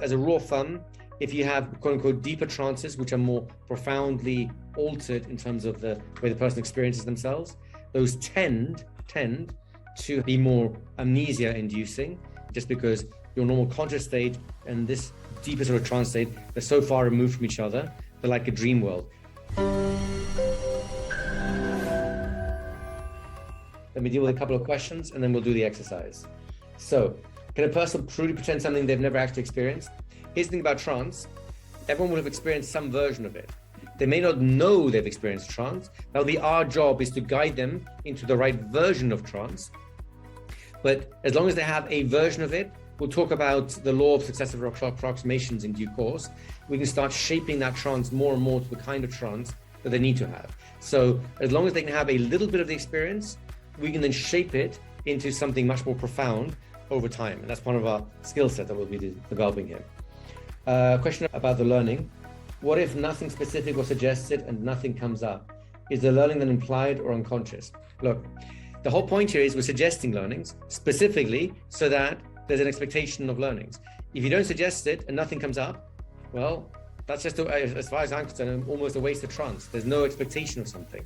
As a rule of thumb, if you have quote unquote deeper trances, which are more profoundly altered in terms of the way the person experiences themselves, those tend to be more amnesia inducing, just because your normal conscious state and this deeper sort of trance state, they're so far removed from each other, they're like a dream world. Let me deal with a couple of questions and then we'll do the exercise. So, can a person truly pretend something they've never actually experienced? Here's the thing about trance. Everyone will have experienced some version of it. They may not know they've experienced trance. That'll be our job, is to guide them into the right version of trance. But as long as they have a version of it, we'll talk about the law of successive approximations in due course. We can start shaping that trance more and more to the kind of trance that they need to have. So as long as they can have a little bit of the experience, we can then shape it into something much more profound over time. And that's one of our skill set that we'll be developing here. Question about the learning. What if nothing specific was suggested and nothing comes up? Is the learning then implied or unconscious? Look, the whole point here is we're suggesting learnings specifically so that there's an expectation of learnings. If you don't suggest it and nothing comes up, well, that's just, as far as I'm concerned, almost a waste of trance. There's no expectation of something.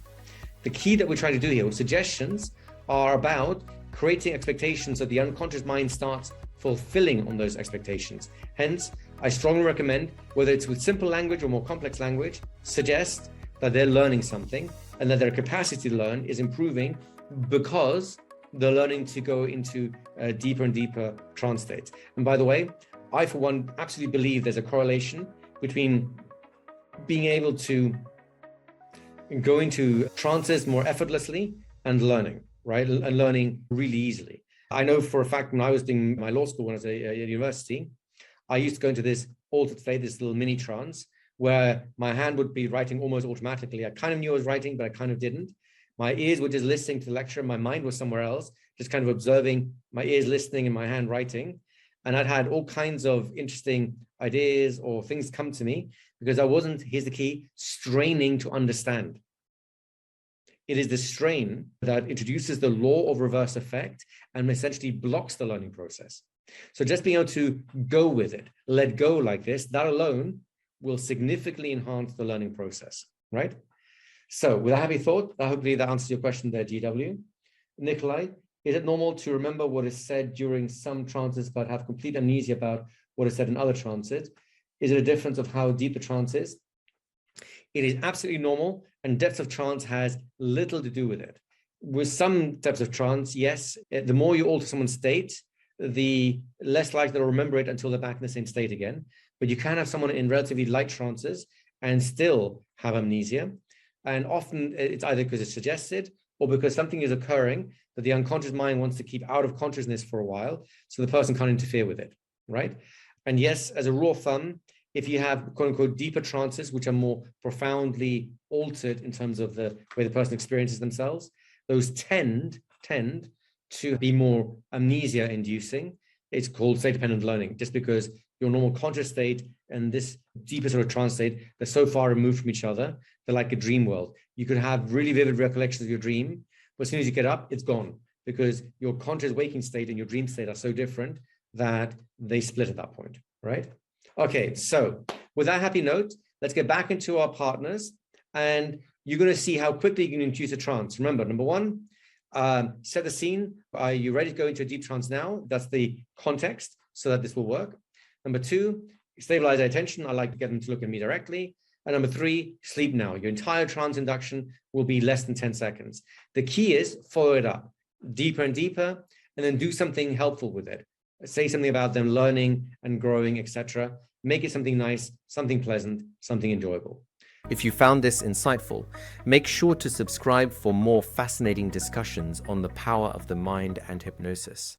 The key that we're trying to do here with suggestions are about creating expectations so the unconscious mind starts fulfilling on those expectations. Hence, I strongly recommend, whether it's with simple language or more complex language, suggest that they're learning something and that their capacity to learn is improving because they're learning to go into deeper and deeper trance states. And by the way, I, for one, absolutely believe there's a correlation between being able to go into trances more effortlessly and learning, right? And learning really easily. I know for a fact when I was doing my law school when I was at university, I used to go into this altered state, this little mini trance, where my hand would be writing almost automatically. I kind of knew I was writing, but I kind of didn't. My ears were just listening to the lecture. My mind was somewhere else, just kind of observing, my ears listening and my hand writing. And I'd had all kinds of interesting ideas or things come to me because I wasn't, here's the key, straining to understand. It is the strain that introduces the law of reverse effect and essentially blocks the learning process. So just being able to go with it, let go like this, that alone will significantly enhance the learning process, right? So with a happy thought, hopefully that answers your question there, GW. Nikolai, is it normal to remember what is said during some trances but have complete amnesia about what is said in other trances? Is it a difference of how deep the trance is? It is absolutely normal, and depth of trance has little to do with it. With some types of trance, yes, the more you alter someone's state, the less likely they'll remember it until they're back in the same state again. But you can have someone in relatively light trances and still have amnesia. And often it's either because it's suggested or because something is occurring that the unconscious mind wants to keep out of consciousness for a while, so the person can't interfere with it, right? And yes, as a rule of thumb, if you have quote unquote deeper trances, which are more profoundly altered in terms of the way the person experiences themselves, those tend to be more amnesia inducing. It's called state-dependent learning, just because your normal conscious state and this deeper sort of trance state, they're so far removed from each other, they're like a dream world. You could have really vivid recollections of your dream, but as soon as you get up, it's gone, because your conscious waking state and your dream state are so different that they split at that point, right? Okay, so with that happy note, let's get back into our partners, and you're going to see how quickly you can induce a trance. Remember, number one, set the scene. Are you ready to go into a deep trance now? That's the context so that this will work. Number two, stabilize their attention. I like to get them to look at me directly. And number three, sleep now. Your entire trance induction will be less than 10 seconds. The key is follow it up deeper and deeper, and then do something helpful with it. Say something about them learning and growing, etc. Make it something nice, something pleasant, something enjoyable. If you found this insightful, make sure to subscribe for more fascinating discussions on the power of the mind and hypnosis.